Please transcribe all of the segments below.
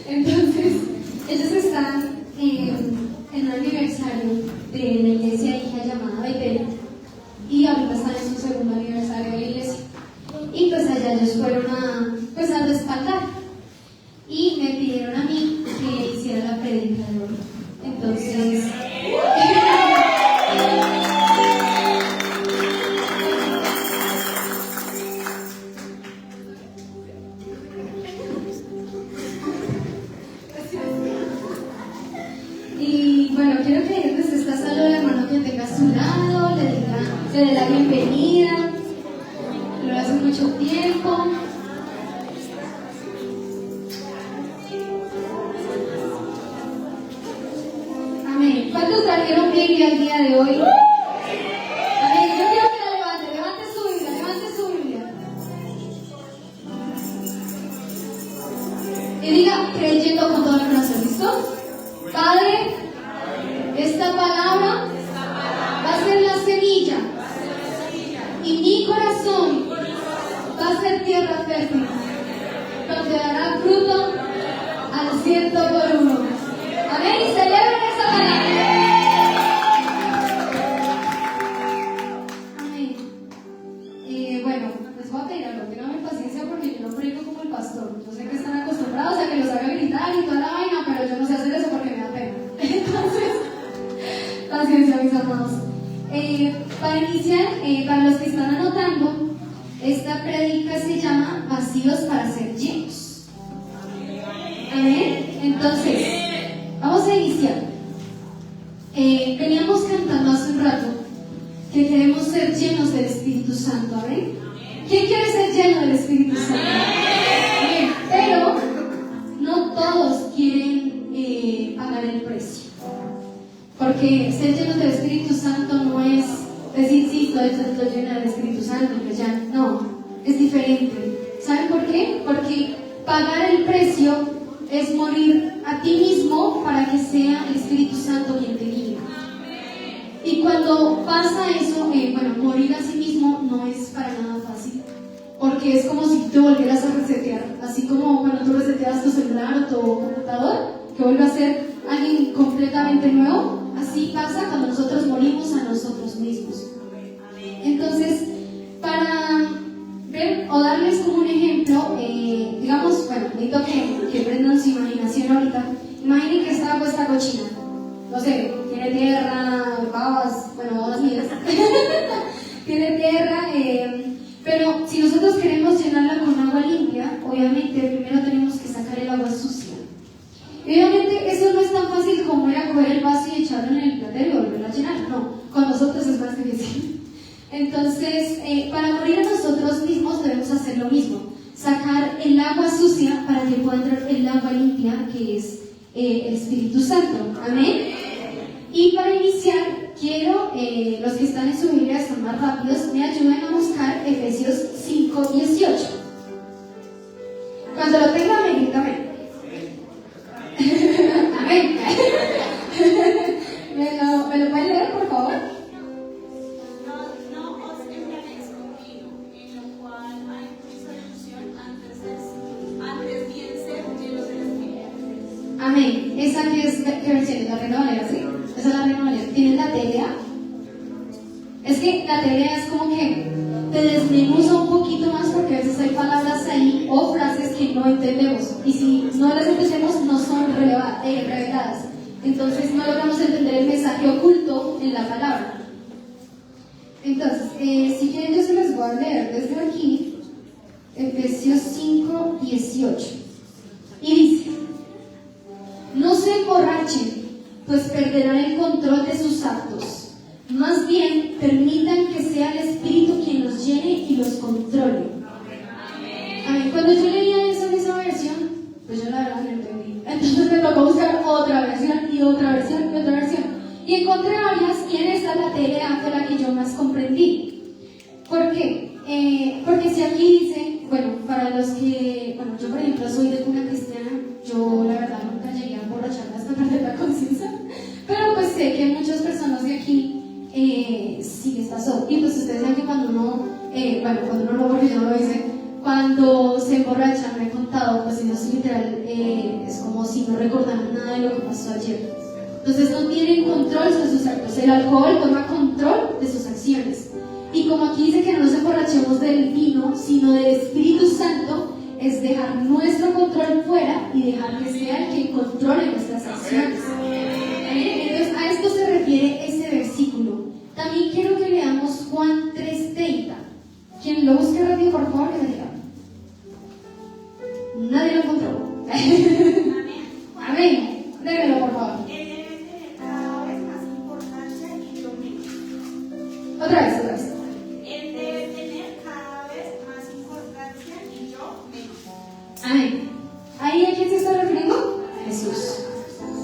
Entonces, ellos están en un aniversario de la iglesia hija llamada Betel, y ahorita están en su segundo aniversario de la iglesia. Y pues allá ellos fueron a respaldar. Y me pidieron a mí que hiciera la predica de hoy. Entonces, y bueno, quiero que desde esta sala el hermano que tenga a su lado, le dé la bienvenida, lo hace mucho tiempo. Amén. ¿Cuántos trajeron Biblia el día de hoy? Amén. Yo quiero que la levante su Biblia. Y diga, creyendo con todo el corazón, ¿listo? Padre, esta palabra va a ser la semilla, y mi corazón va a ser tierra fértil, donde dará fruto al 100%. Amén. Y celebren esa palabra. Amén. Bueno, les voy a pedir algo, tengan paciencia porque yo no predico como el pastor. Yo sé que están acostumbrados a que los haga gritar y toda la vaina, pero yo no sé hacer eso porque me da pena. Entonces, paciencia, mis amados. Para iniciar, para los que están anotando, esta predica se llama Vacíos para ser llenos. Amén. Entonces, vamos a iniciar. Veníamos cantando hace un rato que queremos ser llenos del Espíritu Santo. Amén. ¿Quién quiere ser lleno del Espíritu Santo? Amén. Pero no todos quieren pagar el precio. Porque ser llenos del Espíritu Santo no es decir, sí, estoy llena del Espíritu Santo, pues ya, no, es diferente. ¿Saben por qué? Porque pagar el precio es morir a ti mismo para que sea el Espíritu Santo quien te guíe. Y cuando pasa eso, morir a sí mismo no es para nada fácil, porque es como si te volvieras a resetear, así como cuando tú reseteas tu celular o tu computador, que vuelve a ser alguien completamente nuevo. Así pasa cuando nosotros morimos a nosotros mismos. Entonces, para ver o darles como un ejemplo, digamos, necesito que prendan su imaginación ahorita. Imaginen que esta agua está cochina. No sé, tiene tierra, babas, babas mías. Tiene tierra, pero si nosotros queremos llenarla con agua limpia, obviamente primero tenemos que sacar el agua sucia. Y obviamente eso no es tan fácil como ir a coger el vaso y echarlo en el platero y volverlo a llenar. No, con nosotros es más difícil. Entonces, para morir a nosotros mismos debemos hacer lo mismo. Sacar el agua sucia para que pueda entrar el agua limpia, que es el Espíritu Santo. Amén. Y para iniciar, quiero, los que están en su Biblia son más rápidos, me ayuden a buscar Efesios 5:18. Cuando lo tengan, me grita amén. Amén. ¿Me lo pueden leer, por favor? No os embriaguéis con vino, en lo cual hay mucha disolución, antes bien ser llenos del Espíritu. Amén. ¿Esa qué versión es? ¿La Reina Valera, sí? Esa es la Reina Valera. ¿Tienes la TLA? Es que la TLA es como que te desmenuza un poquito más, porque a veces hay palabras ahí o frases que no entendemos, y si no las entendemos no son reveladas, entonces no logramos entender el mensaje oculto en la palabra. Entonces, si quieren yo se les voy a leer desde aquí Efesios 5:18, y dice: no se emborrachen, pues perderán el control de sus actos. Más bien, permitan que sea el Espíritu quien los llene y los controle. Amén. Cuando yo leía eso en esa versión, pues yo la verdad no entendí. Entonces me tocó buscar otra versión y otra versión y otra versión. Y encontré varias, y en esta la TLA fue la que yo más comprendí. ¿Por qué? Porque si aquí dice, para los que, yo por ejemplo soy de cuna cristiana, yo la verdad nunca llegué a emborracharme hasta perder la conciencia, pero pues sé que muchas personas de aquí sí les pasó. Y pues ustedes saben que cuando uno, cuando uno no, porque yo no lo hice, cuando se emborrachan, me he contado, pues ellos literal es como si no recordaran nada de lo que pasó ayer. Entonces no tienen control sobre sus actos. El alcohol toma control de sus acciones. Y como aquí dice que no nos emborrachemos del vino, sino del Espíritu Santo, es dejar nuestro control fuera y dejar que sea el que controle nuestras acciones. Entonces a esto se refiere ese versículo. También quiero que leamos Juan 3:30. Quien lo busque rápido, por favor, que me diga. Nadie lo encontró. Amén. Démelo, por favor. Él debe tener cada vez más importancia y yo menos. Otra vez. Él debe tener cada vez más importancia y yo menos. Amén. ¿Ahí a quién se está refiriendo? A Jesús.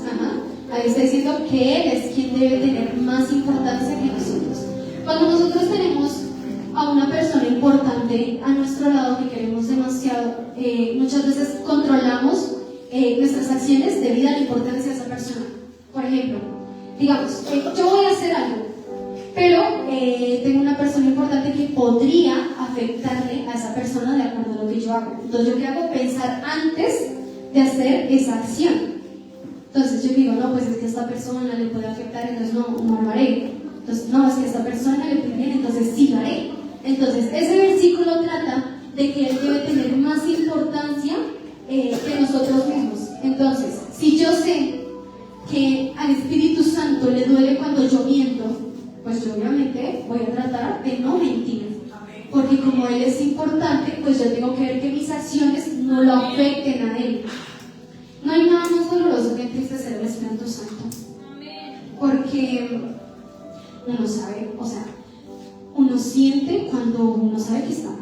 Ajá. Ahí está diciendo que Él es quien debe tener más importancia que nosotros. Cuando nosotros tenemos a una persona importante a nuestro lado que queremos demasiado, muchas veces controlamos nuestras acciones debido a la importancia de esa persona. Por ejemplo, digamos, yo voy a hacer algo, pero tengo una persona importante que podría afectarle a esa persona de acuerdo a lo que yo hago. Entonces, ¿yo qué hago? Pensar antes de hacer esa acción. Entonces yo digo, no, pues es que a esta persona le puede afectar, entonces no lo haré. Entonces, no, es que a esta persona le puede bien, entonces sí lo haré. Entonces, ese versículo trata de que Él debe tener más importancia que nosotros mismos. Entonces, si yo sé que al Espíritu Santo le duele cuando yo miento, pues yo obviamente voy a tratar de no mentir. Porque como Él es importante, pues yo tengo que ver que mis acciones no lo afecten a Él. No hay nada más doloroso que entristecer al Espíritu Santo. Porque uno sabe, o sea, uno siente cuando uno sabe que está mal.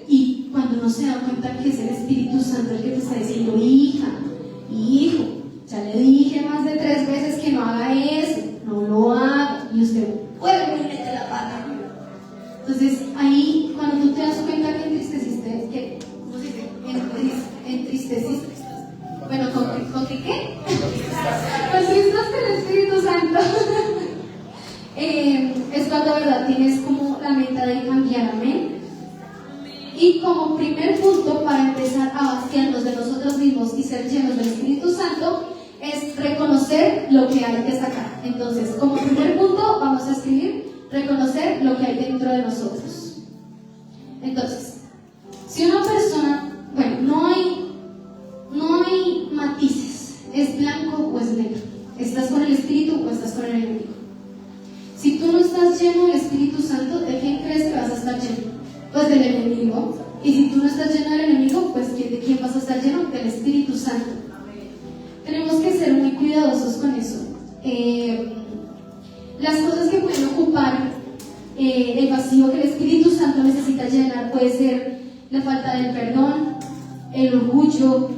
Y cuando uno se da cuenta que es el Espíritu Santo el que te está diciendo, hija, hijo, ya le dije más de 3 veces que no haga eso, no lo haga, y usted vuelve y mete la pata. Entonces, ahí, cuando tú te das cuenta que entristeciste, que, ¿cómo se dice? Entristeciste. Bueno, ¿con qué qué? Contristaste el Espíritu Santo. Es cuando, ¿verdad? Tienes como la meta de cambiar, amén. Y como primer punto para empezar a vaciarnos de nosotros mismos y ser llenos del Espíritu Santo es reconocer lo que hay que sacar. Entonces, como primer punto vamos a escribir reconocer lo que hay dentro de nosotros. Entonces, si una persona, bueno, no hay matices, es blanco o es negro, estás con el Espíritu o estás con el enemigo. Si tú no estás lleno del Espíritu Santo, ¿de quién crees que vas a estar lleno? Pues del enemigo. Y si tú no estás lleno del enemigo, pues ¿de quién vas a estar lleno? Del Espíritu Santo. Tenemos que ser muy cuidadosos con eso. Las cosas que pueden ocupar el vacío que el Espíritu Santo necesita llenar puede ser la falta del perdón, el orgullo,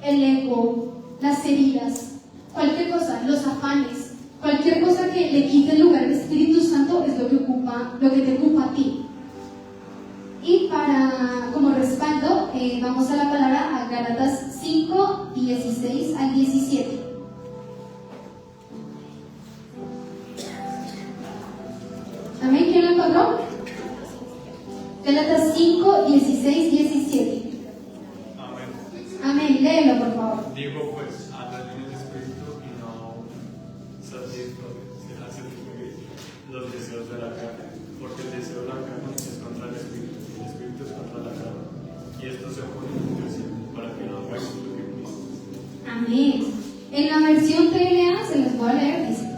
el ego, las heridas, cualquier cosa, los afanes, cualquier cosa que le quite el lugar al Espíritu Santo es lo que te ocupa a ti. Y como respaldo, vamos a la palabra a Gálatas 5, 16 al 17. ¿Amén? ¿Quién lo encontró? Gálatas 5, 16, 17. Amén. Léelo, por favor. Digo pues, andad en el Espíritu y no satisfagáis los deseos de la carne, porque el deseo de la carne es contra el Espíritu, y el Espíritu es contra la carne, y esto se opone entre sí, para que no hagáis lo que queréis. Amén. En la versión TLA se les voy a leer, dice: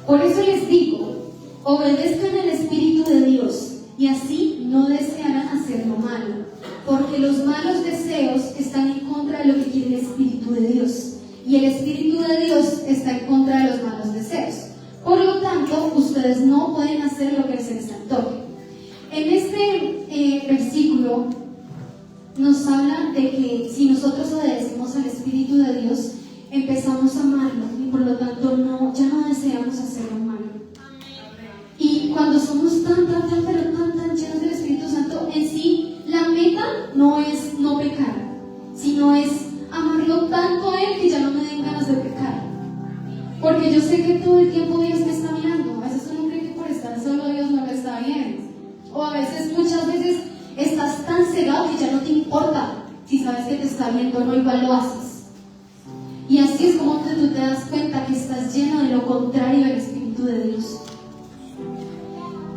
por eso les digo, obedezcan al Espíritu de Dios, y así no desearán hacer lo malo, porque los malos deseos están en contra de lo que quiere el Espíritu de Dios, y el Espíritu de Dios está en contra de los malos deseos. Por lo tanto, ustedes no pueden hacer lo que se les antoje. En este versículo nos habla de que si nosotros obedecemos al Espíritu de Dios, empezamos a amarlo y por lo tanto ya no deseamos hacer lo malo. Y cuando somos tan llenos del Espíritu Santo, en sí la meta no es no pecar, sino es amarlo tanto a Él que ya no me den ganas de pecar. Porque yo sé que todo el tiempo Dios me está mirando. A veces uno cree que por estar solo Dios no lo está viendo. O a veces, muchas veces, estás tan cegado que ya no te importa si sabes que te está viendo o no, igual lo haces. Y así es como tú te das cuenta que estás lleno de lo contrario del Espíritu de Dios.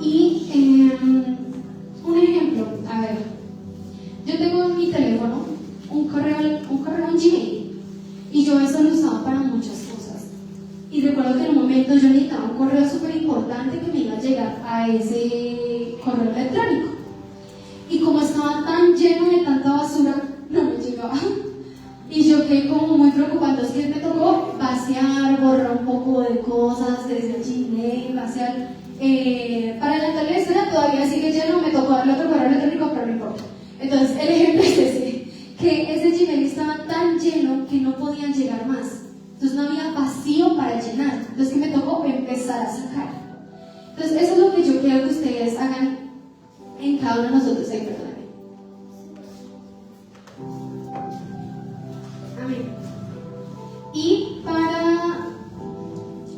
Y un ejemplo, a ver, yo tengo en mi teléfono un correo, un Gmail, y yo eso lo usaba para muchas cosas. Y recuerdo que en un momento yo necesitaba un correo súper importante que me iba a llegar a ese correo electrónico. Y como estaba tan lleno de tanta basura, no me llegaba. Y yo quedé como muy preocupada. Entonces, ¿qué me tocó? Vaciar, borrar un poco de cosas desde el Gmail, vaciar. Para la televisión todavía sigue lleno, me tocó darle otro correo electrónico, pero no importa. Entonces, el ejemplo es ese, que ese Gmail estaba tan lleno que no podían llegar más. Entonces, no había vacío para llenar. Entonces, ¿qué me tocó? Empezar a sacar. Entonces, eso es lo que yo quiero que ustedes hagan en cada uno de nosotros. Perdóname. Amén. Y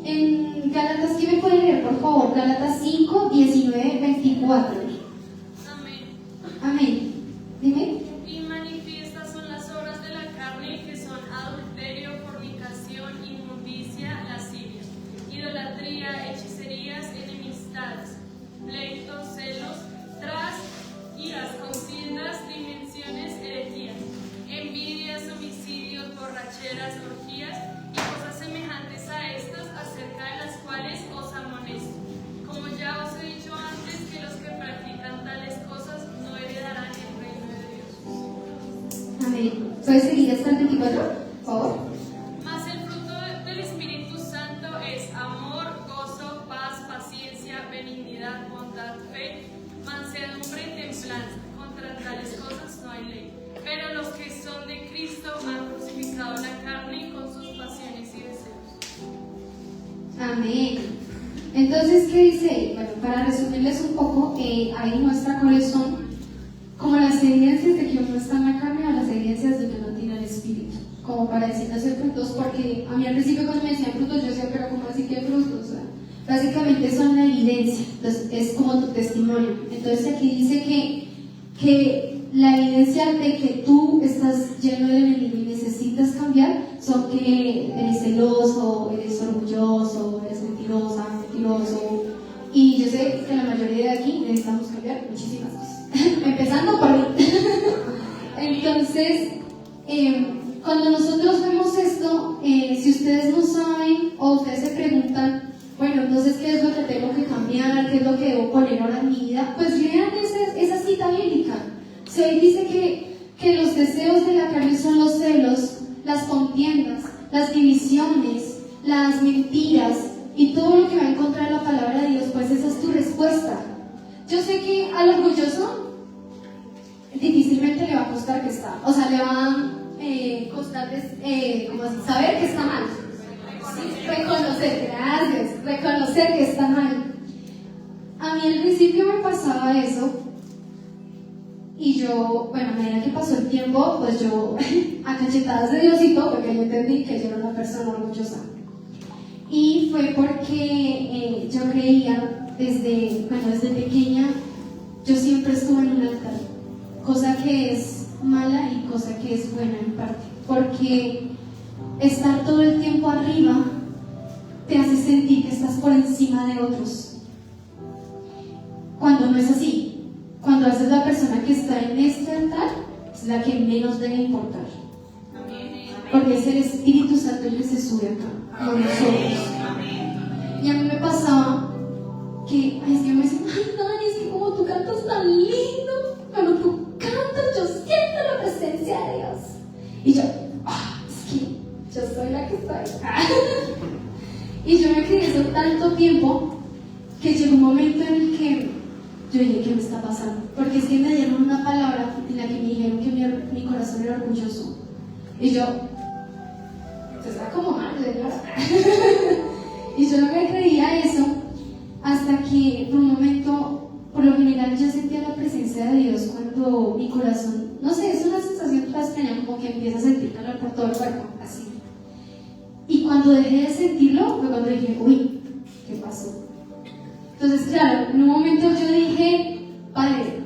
en Gálatas, ¿quién me puede leer, por favor? Gálatas 5, 19, 24. Amén. Amén. Dime. Y manifiestas son las obras de la carne, que son adulterio, fornicación, inmundicia, lascivia, idolatría, hechicerías, enemistades, pleitos, celos, tras, iras, contiendas, dimensiones, herejías, envidias, homicidios, borracheras, orgías y cosas semejantes a estas, acerca de las cuales os amonesto. Como ya os he dicho antes, que los que practican tales cosas no heredarán el reino de Dios. Amén. ¿Puedes seguir hasta el 24, por favor? Mas el fruto del Espíritu Santo es amor, gozo, paz, paciencia, benignidad, bondad, fe, mansedumbre y templanza. Contra tales cosas no hay ley. Pero los que son de Cristo han crucificado la carne con sus pasiones y deseos. Amén. Entonces, ¿qué dice ahí? Bueno, para resumirles un poco, ahí muestra cuáles son como las evidencias de que uno está en la carne o las evidencias de que no tiene el Espíritu. Como para decirles frutos, porque a mí al principio cuando me decían frutos, yo decía, pero ¿cómo así que frutos? O sea, básicamente son la evidencia, entonces es como tu testimonio. Entonces aquí dice que la evidencia de que tú estás lleno de enemigo y necesitas cambiar son que eres celoso, eres orgulloso, eres mentirosa, mentiroso. Y yo sé que la mayoría de aquí necesitamos cambiar muchísimas cosas, empezando por mí. Entonces, cuando nosotros vemos esto, si ustedes no saben o ustedes se preguntan, bueno, entonces, ¿qué es lo que tengo que cambiar? ¿Qué es lo que debo poner ahora en mi vida? Pues lean esa cita bíblica. Si ahí dice que los deseos de la carne son los celos, las contiendas, las divisiones, las mentiras y todo lo que va en contra de la palabra de Dios, pues esa es tu respuesta. Yo sé que al orgulloso difícilmente le va a costar que está, o sea, le va a costar como así, saber que está mal. Sí, reconocer que está mal. A mí al principio me pasaba eso. Y yo, bueno, a medida que pasó el tiempo, pues yo, a cachetadas de Diosito, porque yo entendí que yo era una persona orgullosa. Y fue porque yo creía, desde pequeña, yo siempre estuve en un altar, cosa que es mala y cosa que es buena en parte, porque estar todo el tiempo arriba te hace sentir que estás por encima de otros, cuando no es así. Cuando haces la persona que está en este altar es la que menos debe importar, porque es el Espíritu Santo el que se sube acá con nosotros. Y a mí me pasaba que es que me decían, ay Dani, es que como tú cantas tan lindo, cuando tú cantas yo siento la presencia de Dios. Y yo, es que yo soy la que estoy. Y yo me quedé eso tanto tiempo que llegó un momento en el que yo dije, ¿qué me está pasando? Porque es que me dieron una palabra en la que me dijeron que mi corazón era orgulloso. Y yo, se está como mal, señora. Y yo no me creía eso hasta que por un momento, por lo general, yo sentía la presencia de Dios cuando mi corazón, no sé, es una sensación toda extraña, como que empieza a sentir calor por todo el cuerpo, así. Y cuando dejé de sentirlo, fue cuando dije, uy, ¿qué pasó? Entonces, claro, en un momento yo dije, Padre,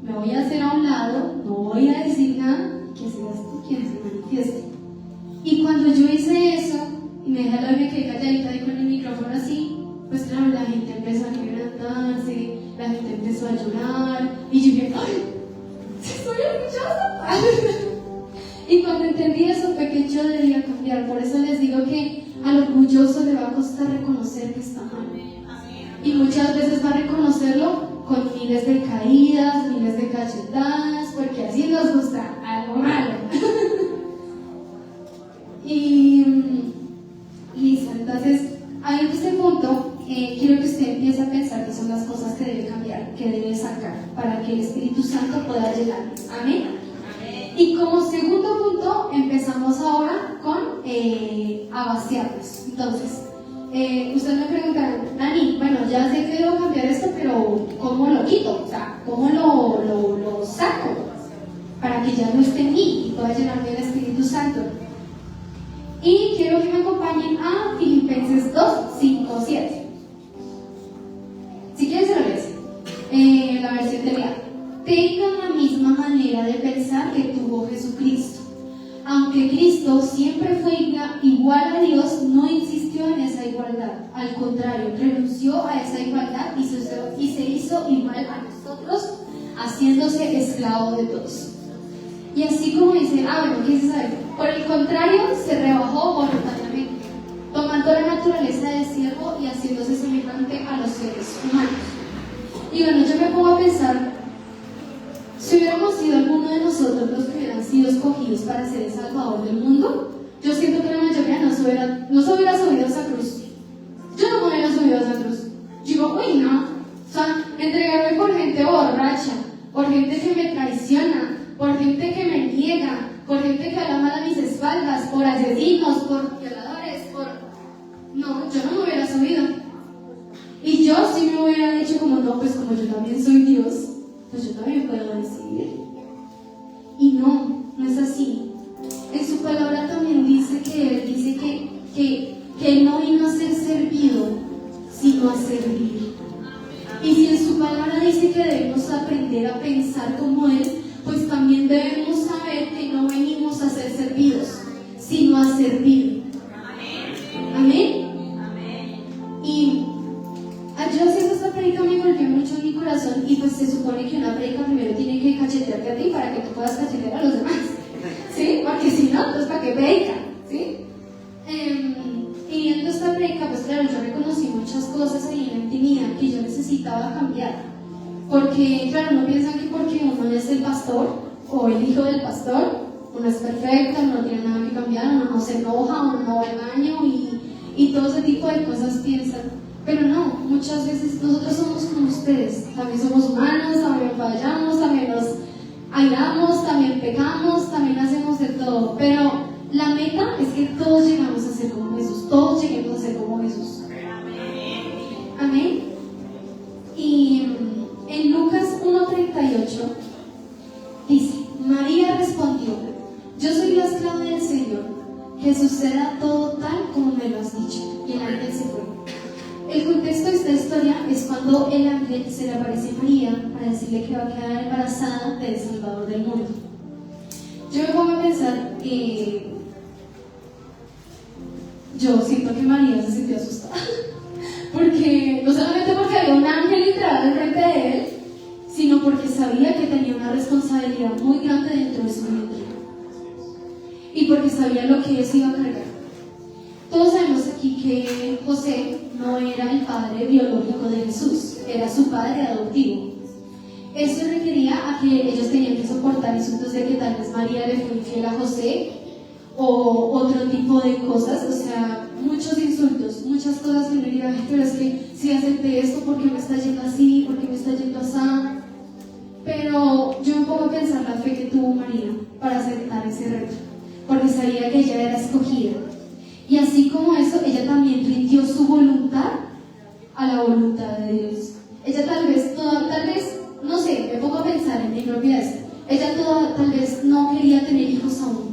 me voy a hacer a un lado, no la gente empezó a llorar y yo dije, ¡ay! ¡Estoy orgullosa! Y cuando entendí eso fue que yo debía cambiar. Por eso les digo que al orgulloso le va a costar reconocer que está mal. Y muchas veces va a reconocerlo con miles de caídas, miles de cachetadas, porque así nos gusta algo malo. Y listo, entonces a este punto quiero que usted empiece a pensar que son las cosas que debe cambiar, que debe sacar, para que el Espíritu Santo pueda llegar. Amén. Y como segundo punto, empezamos ahora con a vaciarnos. Entonces, ustedes me preguntarán, Dani, bueno, ya sé que debo cambiar esto, pero ¿cómo lo quito? O sea, ¿cómo lo saco? Para que ya no esté en mí y pueda llenarme del Espíritu Santo. Y quiero que me acompañen a Filipenses 2, 5, 7. Si quieren se lo lees. La versión de Lea. Tengan la misma manera de pensar que tuvo Jesucristo. Aunque Cristo siempre fue igual a Dios, no insistió en esa igualdad. Al contrario, renunció a esa igualdad y se hizo igual a nosotros, haciéndose esclavo de todos. Y así como dice, bueno, ¿qué se sabe? Por el contrario, se rebajó voluntariamente, tomando la naturaleza de siervo y haciéndose semejante a los seres humanos. Y bueno, yo me pongo a pensar, si hubiéramos sido alguno de nosotros los que hubieran sido escogidos para ser el salvador del mundo, yo siento que la mayoría no se hubiera subido a esa cruz. Yo no me hubiera subido a esa cruz. Yo digo, uy, no. O sea, entregarme por gente borracha, por gente que me traiciona, por gente que me niega, por gente que habla mal a mis espaldas, por asesinos, por violadores, No, yo no me hubiera subido. Y yo sí me hubiera dicho como, no, pues como yo también soy Dios, pues yo también puedo decidir. Y no es así. En su palabra también dice que Él no vino a ser servido, sino a servir. Y si en su palabra dice que debemos aprender a pensar como Él, pues también debemos saber que no venimos a ser servidos, sino a servir. Amén. Y yo haciendo esta predica me golpeó mucho en mi corazón, y pues se supone que una predica primero tiene que cachetearte a ti para que tú puedas cachetear a los demás, ¿sí? Porque si no, pues ¿para qué predica? ¿Sí? Y viendo esta predica, pues claro, yo reconocí muchas cosas ahí en la intimidad que yo necesitaba cambiar. Porque, claro, no piensan que porque uno es el pastor o el hijo del pastor, uno es perfecto, no tiene nada que cambiar, uno no se enoja, uno no daño y todo ese tipo de cosas piensan. Pero no, muchas veces nosotros somos como ustedes, también somos humanos, también fallamos, también nos airamos, también pecamos, también hacemos de todo. Pero la meta es que todos llegamos a ser como Jesús, todos lleguemos a ser como Jesús. Amén. Y en Lucas 1:38 dice, María respondió, yo soy la esclava del Señor, que suceda todo tal como me lo has dicho. Y el ángel se fue. El contexto de esta historia es cuando el ángel se le aparece a María para decirle que va a quedar embarazada del Salvador del mundo. Yo me pongo a pensar que yo siento que María se sintió asustada. Porque, no solamente porque había un ángel literal enfrente de él, sino porque sabía que tenía una responsabilidad muy grande dentro de su vientre. Y porque sabía lo que eso iba a cargar. Todos sabemos aquí que José no era el padre biológico de Jesús, era su padre adoptivo. Eso requería a que ellos tenían que soportar insultos de que tal vez María le fue infiel a José o otro tipo de cosas, o sea, muchos insultos, muchas cosas que uno diría, pero es que si acepté esto, ¿por qué me está yendo así? ¿Por qué me está yendo así? Pero yo me pongo a pensar la fe que tuvo María para aceptar ese reto, porque sabía que ella era escogida. Y así como eso, ella también rindió su voluntad a la voluntad de Dios. Ella tal vez, no sé, me pongo a pensar en mi propia vez. Ella tal vez no quería tener hijos aún.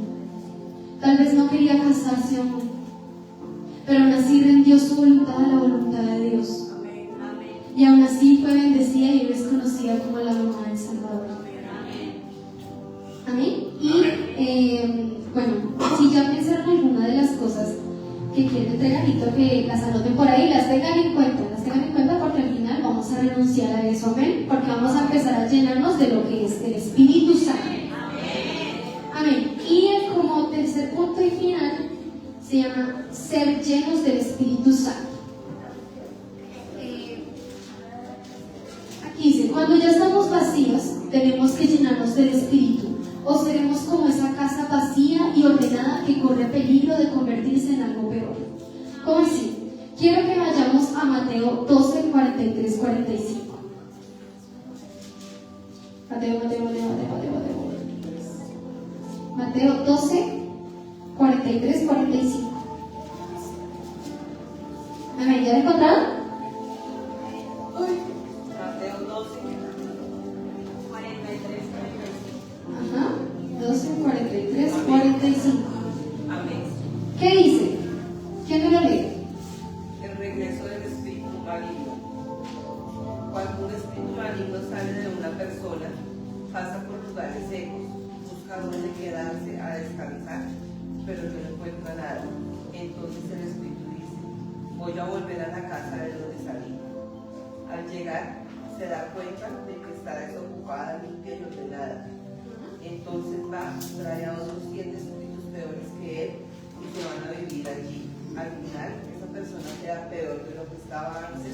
Tal vez no quería casarse aún. Pero aún así rindió su voluntad a la voluntad de Dios. Y aún así fue bendecida y es conocida como la mamá del Salvador. Amén. Y bueno, si ya pensaron alguna de las cosas que quieren entregar, que las anoten por ahí, las tengan en cuenta porque al final vamos a renunciar a eso, amén, porque vamos a empezar a llenarnos de lo que es el Espíritu Santo. Amén. Y como tercer punto y final se llama ser llenos del Espíritu Santo. Aquí dice, cuando ya estamos vacíos, tenemos que llenarnos del Espíritu, o seremos como esa casa vacía y ordenada que corre peligro de convertirse en algo peor. ¿Cómo así? Quiero que vayamos a Mateo 12, 43, 45. Mateo 12, 43, 45. Amén, ¿ya lo encontraron? Mateo 12, 43, 45. Ajá, 12, 43, 45. Amén. ¿Qué dice? ¿Quién me lo lee? El regreso del espíritu maligno. Cuando un espíritu maligno sale de una persona, pasa por lugares secos, busca donde quedarse a descansar, pero no encuentra nada. Entonces el espíritu dice, voy a volver a la casa de donde salí. Al llegar, se da cuenta de que está desocupada, limpia y ordenada. Entonces va, trae a otros 7 espíritus peores que él y se van a vivir allí. Al final, esa persona sea peor de lo que estaba antes.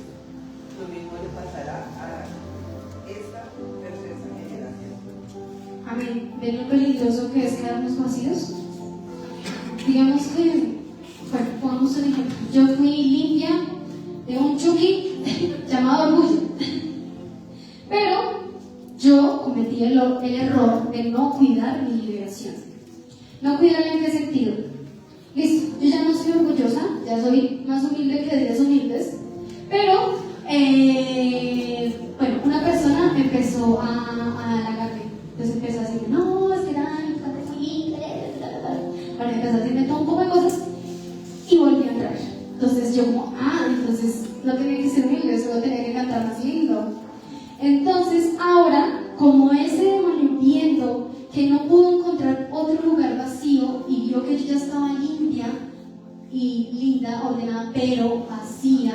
Lo mismo le pasará a esta tercera generación. Amén. ¿Ven lo peligroso que es quedarnos vacíos? Digamos que, bueno, pongamos un ejemplo. Yo fui limpia de un chuki llamado orgullo. Pero yo cometí el error de no cuidar mi liberación. ¿No cuidarla en qué sentido? Listo, yo ya no soy orgullosa, ya soy más humilde que 10 humildes, pero, bueno, una persona empezó a halagarme. Entonces empezó a decirme, no, es que Dani, fíjate muy bueno, empezó a decirme todo un poco de cosas y volví a entrar. Entonces yo como, entonces no tenía que ser humilde, solo tenía que cantar más lindo. Entonces ahora, como ese demonio viendo que no pudo encontrar otro lugar vacío y vio que yo ya estaba limpia y linda, ordenada, pero vacía,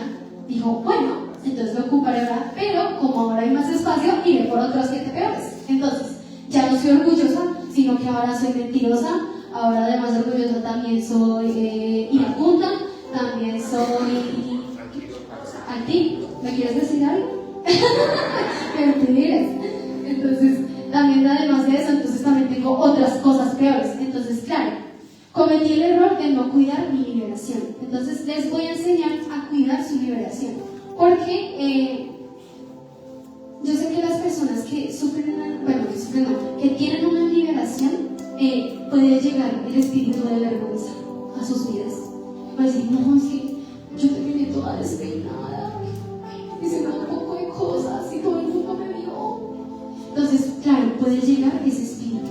dijo, bueno, entonces me ocuparé ahora, pero como ahora hay más espacio, iré por otros 7 peores. Entonces, ya no soy orgullosa, sino que ahora soy mentirosa, ahora además de orgullosa también soy iracunda, también soy anti. ¿Me quieres decir algo? Mentiras. Entonces, también además de eso, entonces también tengo otras cosas peores. Entonces, claro, cometí el error de no cuidar mi liberación. Entonces, les voy a enseñar a cuidar su liberación. Porque yo sé que las personas que sufren, que tienen una liberación, puede llegar el espíritu de vergüenza a sus vidas. Puede decir, no, es que yo terminé toda despeinada, hice un poco de cosas y todo el mundo me vio. Entonces, claro, puede llegar ese espíritu.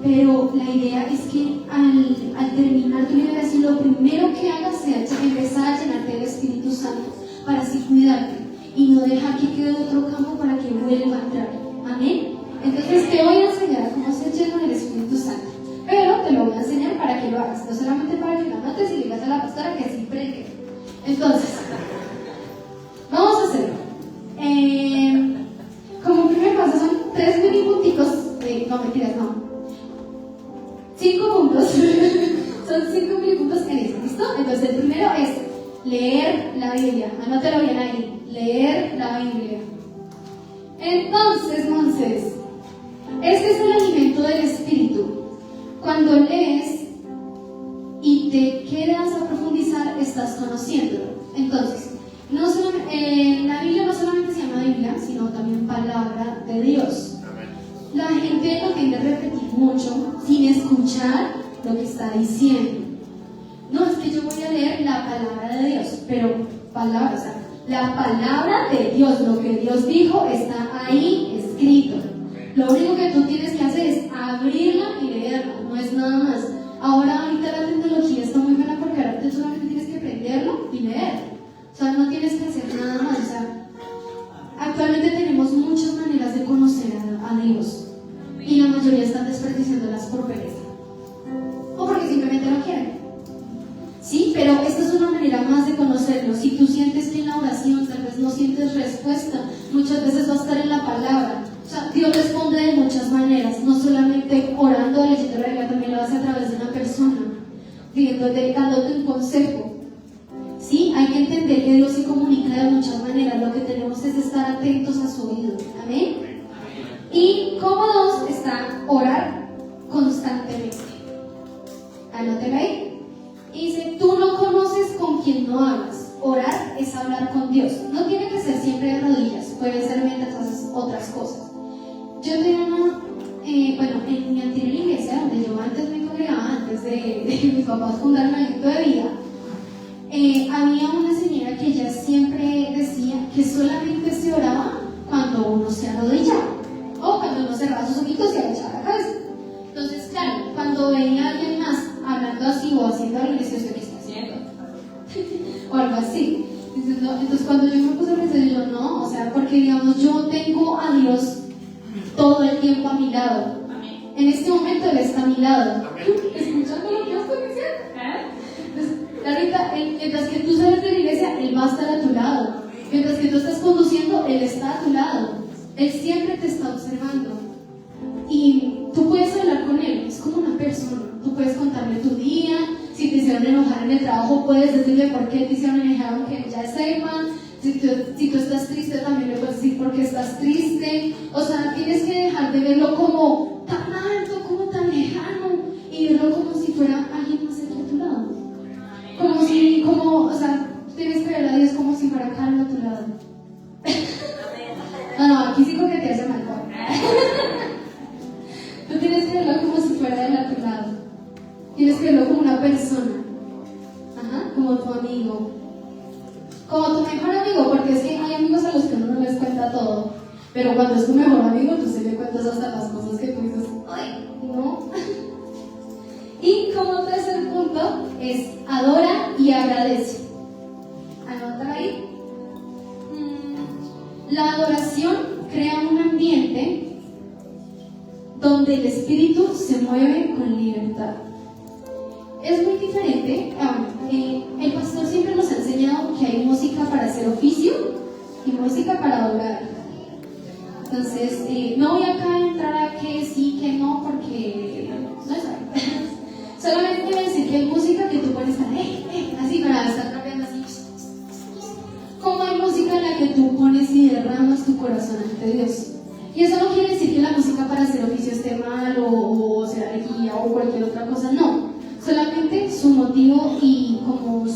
Pero la idea es que al terminar tu liberación, lo primero que hagas sea empezar a llenarte del Espíritu Santo para así cuidarte y no dejar que quede otro campo para que vuelva a entrar. Amén. Entonces te voy a enseñar a cómo ser lleno del Espíritu Santo, pero te lo voy a enseñar para que lo hagas, no solamente para que lo anotes y le digas a la pastora que así predique. Entonces, vamos a hacerlo. Como primer paso son 3 mini punticos, no mentiras, no. 5 puntos, son 5 mini puntos en esto, ¿listo? Entonces el primero es leer la Biblia, anótelo bien ahí, leer la Biblia. Entonces, Monses, este es el alimento del Espíritu. Cuando lees y te quedas a profundizar, estás conociéndolo. Entonces, la Biblia no solamente se llama Biblia, sino también palabra de Dios. La gente lo tiende a repetir mucho sin escuchar lo que está diciendo. No, es que yo voy a leer la palabra de Dios, pero la palabra de Dios, lo que Dios dijo, está ahí escrito. Lo único que tú tienes que hacer es abrirla y leerla, no es nada más. Ahorita la tecnología está muy buena porque ahora tú solamente tienes que prenderlo y leerlo. O sea, no tienes que hacer nada más. O sea, actualmente tenemos muchas maneras de conocer a Dios y la mayoría están desperdiciándolas por pereza o porque simplemente no quieren. ¿sí? Pero esta es una manera más de conocerlo. Si tú sientes que en la oración tal vez no sientes respuesta, muchas veces va a estar en la palabra. O sea, Dios responde de muchas maneras, no solamente orando, leyendo la Biblia, también lo hace a través de una persona, dándote un consejo. Sí, hay que entender que Dios se comunica de muchas maneras. Lo que tenemos es estar atentos a su oído. Amén. Y como dos está orar constantemente. Anótelo ahí. Y dice, tú no conoces con quien no hablas. Orar es hablar con Dios. No tiene que ser siempre de rodillas, puede ser mientras haces otras cosas. Yo tenía en mi anterior iglesia, donde yo antes me congregaba, antes de mis papás fundar un proyecto de vida, había una señora que ella siempre decía que solamente se oraba cuando uno se arrodillaba o cuando uno cerraba sus ojitos y agachaba la cabeza. Entonces, claro, cuando veía a alguien más hablando así o haciendo algo, le decía, ¿usted qué está haciendo? O algo así. Entonces, cuando yo me puse a pensar, yo no, o sea, porque digamos, yo tengo a Dios todo el tiempo a mi lado. En este momento Él está a mi lado. ¿Escuchando lo que yo estoy diciendo? Entonces, ahorita, mientras que tú sales de la iglesia, Él va a estar a tu lado. Mientras que tú estás conduciendo, Él está a tu lado. Él siempre te está observando. Y tú puedes hablar con Él, es como una persona. Tú puedes contarle tu día. Si te hicieron enojar en el trabajo, puedes decirle por qué te hicieron enojar, aunque ya sepan. Si tú estás triste, también le puedes decir por qué estás triste. O sea, tienes que dejar de verlo como tan alto, como tan lejano, y verlo como si fuera alguien más aquí a tu lado. O sea, tienes que ver a Dios como si fuera Carlos a tu lado. No, aquí sí que te hace mal. Tú tienes que verlo como si fuera él a tu lado. Tienes que verlo como una persona. Ajá, como tu amigo. Como tu mejor amigo, porque es que hay amigos a los que uno no les cuenta todo. Pero cuando es tu mejor amigo, tú sí le cuentas hasta las cosas que tú dices, ay, no. Y como tercer punto es adora y agradece. Anota ahí. La adoración crea un ambiente donde el espíritu se mueve con libertad. Es muy diferente. El pastor siempre nos ha enseñado que hay música para hacer oficio y música para adorar. Entonces, no voy acá a entrar a que sí, que no, porque no es ahí. Solamente voy a decir que hay música que tú pones así para estar rapeando así. Como hay música en la que tú pones y derramas tu corazón ante Dios. Y eso no quiere decir que la música para hacer oficio esté mal o sea herejía o cualquier otra cosa, no. Solamente su motivo y como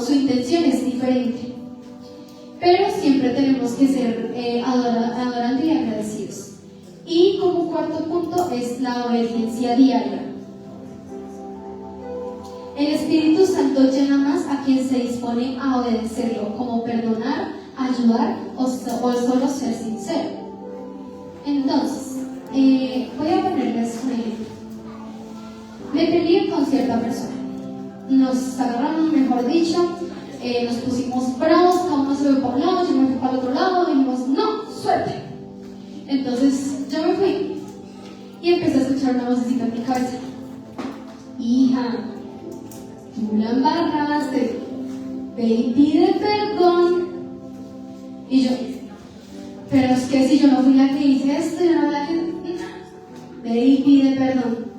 su intención es diferente. Pero siempre tenemos que ser adorando y agradecidos. Y como cuarto punto es la obediencia diaria. El Espíritu Santo llena más a quien se dispone a obedecerlo, como perdonar, ayudar o solo ser sincero. Entonces, voy a ponerles un ejemplo. Me peleé con cierta persona. Nos agarraron, mejor dicho, nos pusimos bravos, cada uno se fue para un lado, yo me fui para el otro lado, y dijimos, no, suerte. Entonces yo me fui y empecé a escuchar una vocecita en mi cabeza. Hija, tú la embarraste, ve y pide perdón. Y yo, pero es que si yo no fui la que hice esto, yo no la que... Ve y pide perdón.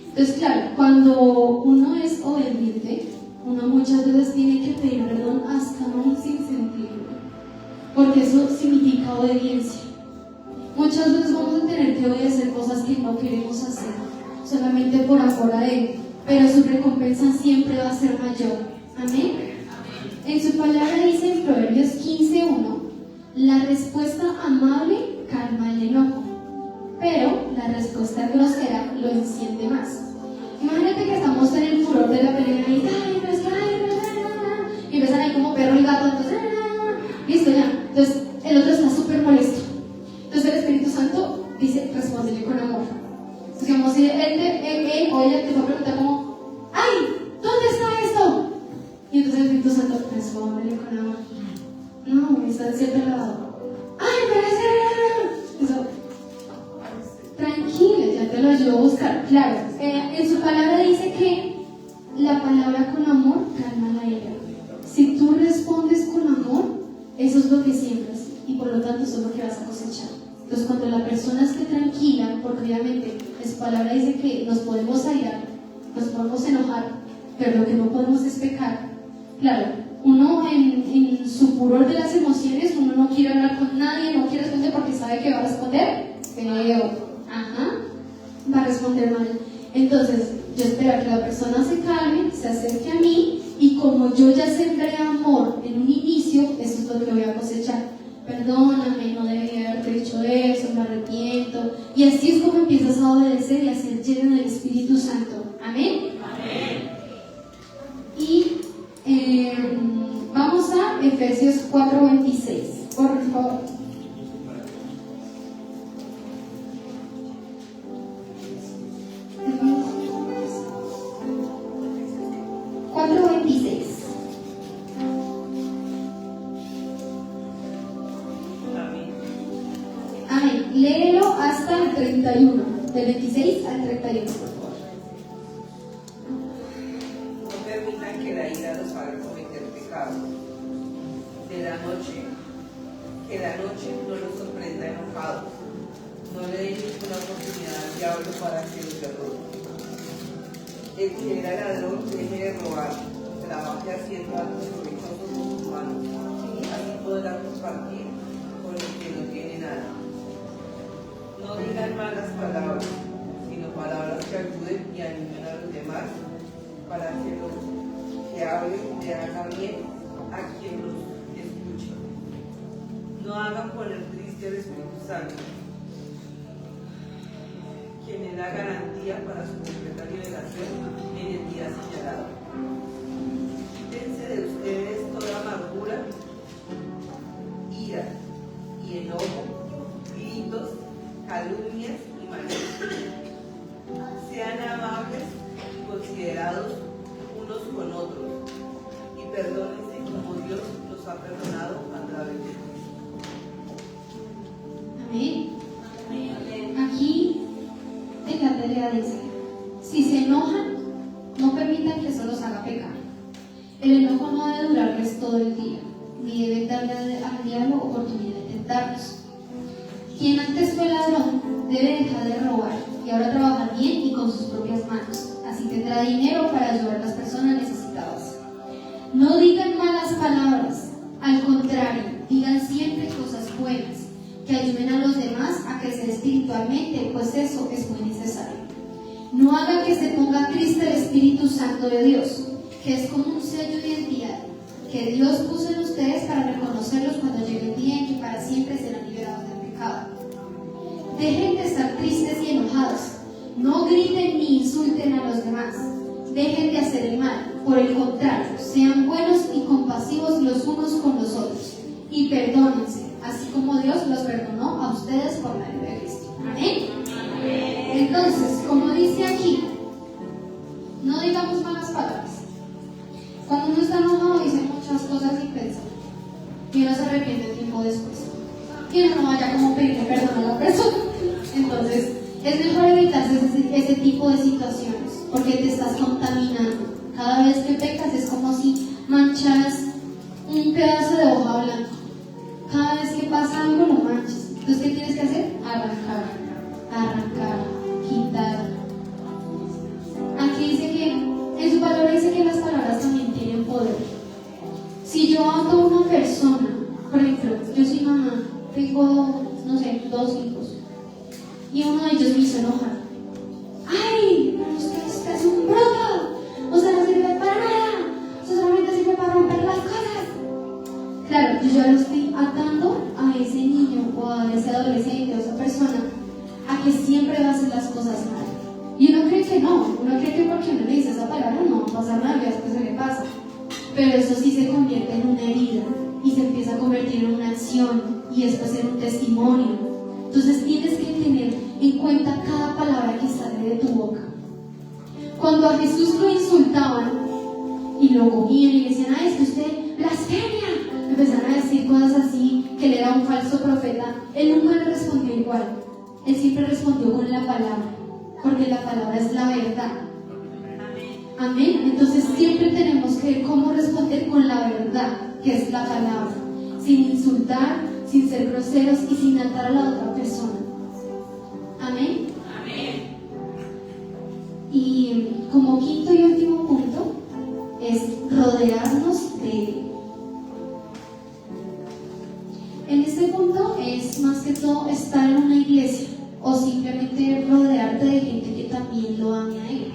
Entonces, claro, cuando uno es obediente, uno muchas veces tiene que pedir perdón hasta un sinsentido, porque eso significa obediencia. Muchas veces vamos a tener que obedecer cosas que no queremos hacer, solamente por amor a Él, pero su recompensa siempre va a ser mayor. Amén. En su palabra dice en Proverbios 15:1, la respuesta amable calma el enojo, pero la respuesta grosera lo enciende más. Imagínate que estamos en el furor de la pelea y y empiezan ahí como perro y gato, entonces listo ya. Entonces el otro está súper molesto. Entonces el Espíritu Santo dice, respóndele con amor. Entonces digamos, si él o ella te va a preguntar como, ¡ay! ¿Dónde está esto? Y entonces el Espíritu Santo, respóndele con amor. No, está de cierto lado. ¡Ay, pero eso! Tranquila, ya te lo ayudo a buscar. Claro, En su palabra dice que la palabra con amor calma la ira. Si tú respondes con amor, eso es lo que siembras y por lo tanto eso es lo que vas a cosechar. Entonces cuando la persona esté tranquila, porque obviamente en su palabra dice que nos podemos airar, nos podemos enojar, pero lo que no podemos es pecar. Claro, uno en su furor de las emociones, uno no quiere hablar con nadie, no quiere responder porque sabe que va a responder feo. Va a responder mal. Entonces, yo espero que la persona se calme, se acerque a mí y como yo ya sembré amor en un inicio, eso es lo que voy a cosechar. Perdóname, no debía haberte dicho eso, me arrepiento. Y así es como empiezas a obedecer y a ser lleno del Espíritu Santo. Amén. Amén. Y vamos a Efesios 4:26. Por favor. Léelo hasta el 31, del 26 al 31, por favor. No permitan que la ira los haga cometer pecado. Que la noche no los sorprenda enojados. No le den ninguna oportunidad al diablo para que los derrote. El que era ladrón deje de robar, trabaje haciendo algo provechoso con sus manos. Así podrá compartir con el que no tiene nada. No digan malas palabras, sino palabras que ayuden y animen a los demás para que los que hablen le hagan bien a quien los escuche. No hagan poner triste al Espíritu Santo, quien es la garantía para su completa liberación en el día señalado. Quítense de ustedes toda amargura, ira y enojo, gritos, calumnias y malicia. Sean amables y considerados unos con otros y perdónense como Dios los ha perdonado a través de Cristo. Amén. Aquí en la Biblia dice: si se enojan, no permitan que eso los haga pecar. El enojo no debe durarles todo el día, ni debe darle al diablo oportunidad de tentarlos. Quien antes fue ladrón debe dejar de robar y ahora trabajar bien y con sus propias manos. Así tendrá dinero para ayudar a las personas necesitadas. No digan malas palabras, al contrario, digan siempre cosas buenas que ayuden a los demás a crecer espiritualmente, pues eso es muy necesario. No hagan que se ponga triste el Espíritu Santo de Dios, que es como un sello de identidad que Dios puso en ustedes para reconocerlos cuando llegue el día en que para siempre serán liberados del pecado. Dejen de estar tristes y enojados. No griten ni insulten a los demás. Dejen de hacer el mal. Por el contrario, sean buenos y compasivos los unos con los otros. Y perdónense, así como Dios los perdonó a ustedes por la vida de Cristo. Amén. Entonces, como dice aquí, no digamos malas palabras. Cuando uno está enojado dice muchas cosas sin pensar. Y uno se arrepiente tiempo después. Y uno no vaya como pedirle perdón a la persona. Entonces, es mejor evitarse ese tipo de situaciones, porque te estás contaminando. Cada vez que pecas es como si mancharas un pedazo de hoja blanca. Cada vez que pasa algo lo manchas. Entonces, ¿qué tienes que hacer? Arrancar, quitar. Aquí dice que, en su palabra dice que las palabras también tienen poder. Si yo amo a una persona, por ejemplo, yo soy mamá, tengo, no sé, 2 hijos, y uno de ellos me hizo enojar. ¡Ay! Usted es un bruto, usted no sirve para nada, usted solamente sirve para romper las cosas. Claro, yo ya lo estoy atando a ese niño o a ese adolescente o a esa persona a que siempre va a hacer las cosas mal. Y uno cree que no, uno cree que porque uno le dice esa palabra no va a pasar nada, ya después se le pasa. Pero eso sí se convierte en una herida y se empieza a convertir en una acción y después en un testimonio. Entonces tienes que tener en cuenta cada palabra que sale de tu boca. Cuando a Jesús lo insultaban y lo cogían y le decían: ¡ay, es que usted blasfemia! Empezaron a decir cosas así, que él era un falso profeta. Él nunca le respondió igual. Él siempre respondió con la palabra. porque la palabra es la verdad. Amén. Entonces siempre tenemos que ver cómo responder con la verdad, que es la palabra, sin insultar, sin ser groseros y sin atar a la otra persona. Amén. Amén. Y como quinto y último punto es rodearnos de Él. En este punto es más que todo estar en una iglesia o simplemente rodearte de gente que también lo ame a Él.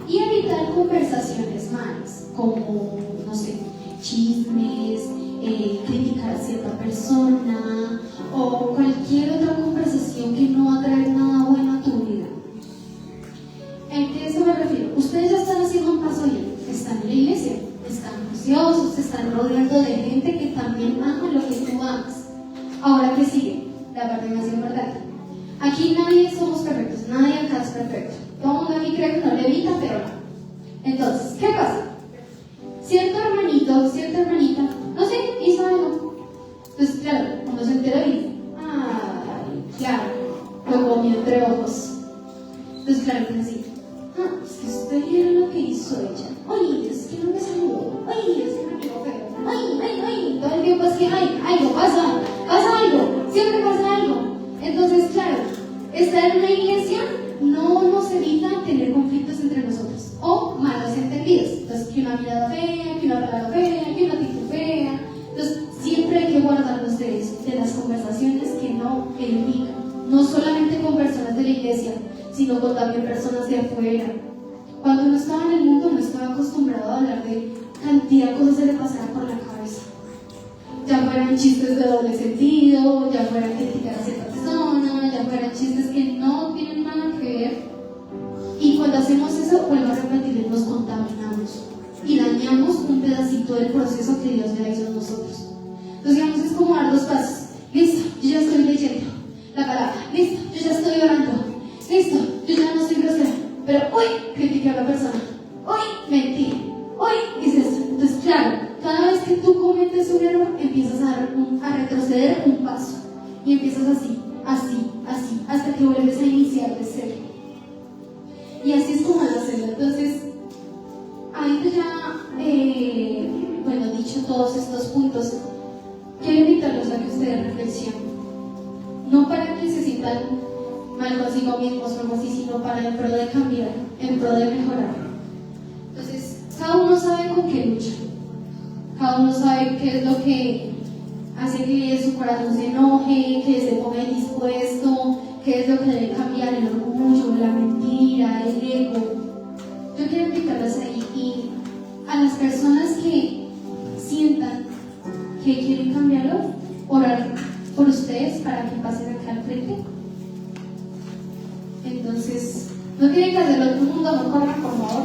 Y evitar conversaciones malas, como, no sé, chismes, criticar a cierta persona o cualquier otra conversación que no va a traer nada bueno a tu vida. ¿En qué eso me refiero? Ustedes ya están haciendo un paso bien, están en la iglesia, están juiciosos, se están rodeando de gente que también ama lo que tú amas. Ahora, ¿qué sigue? La parte más importante. Aquí nadie somos perfectos, nadie acá es perfecto. Todo el mundo aquí cree que no levita, pero no. Entonces, ¿qué pasa? Cierto hermanito, cierta hermanita, no sé, hizo algo. Entonces, claro, uno se entera y dice, ay, claro, lo comió entre ojos. Entonces, claro, dice así, es que usted vieron lo que hizo ella. Oye, es que no me saludó. Oye, es que me pegó feo. Ay, todo el tiempo es que, algo pasa algo, siempre pasa algo. Entonces, claro, estar en una iglesia no nos evita tener conflictos entre nosotros o malos entendidos. Entonces, que una mirada fea, que una palabra fea, que una actitud fea. Entonces, siempre hay que guardarnos de eso, de las conversaciones que no edifican, no solamente con personas de la iglesia, sino con también personas de afuera. Cuando uno estaba en el mundo, no estaba acostumbrado a hablar de cantidad de cosas que le pasaban por la cabeza. Ya fueran chistes de doble sentido, ya fueran criticar a cierta persona, ya fueran chistes que no tienen nada que ver. Y cuando hacemos eso, vuelvo a repetir, nos contaminamos y dañamos un pedacito del proceso que Dios ya hizo en nosotros. Entonces, digamos, es como dar 2 pasos. Listo, yo ya estoy leyendo la palabra. Listo, yo ya estoy orando. Listo, yo ya no soy grosera. Pero hoy critiqué a la persona. Hoy mentí. Hoy hice esto. Entonces, claro, cada vez que tú cometes un error, empiezas a retroceder un paso. Y empiezas así, hasta que vuelves a iniciar de cero. Y así es como hacerlo. Entonces, ahorita ya, dicho todos estos puntos, quiero invitarlos a que ustedes reflexionen. No para que se sientan mal consigo mismos o algo así, sino para en pro de cambiar, en pro de mejorar. Entonces, cada uno sabe con qué lucha. Cada uno sabe qué es lo que hace que su corazón se enoje, que se ponga indispuesto, qué es lo que debe cambiar, el orgullo, la mentira, el ego. Yo quiero invitarlas ahí y a las personas que sientan que quieren cambiarlo, orar por ustedes para que pasen acá al frente. Entonces, no tienen que hacerlo todo el mundo, no corran, por favor.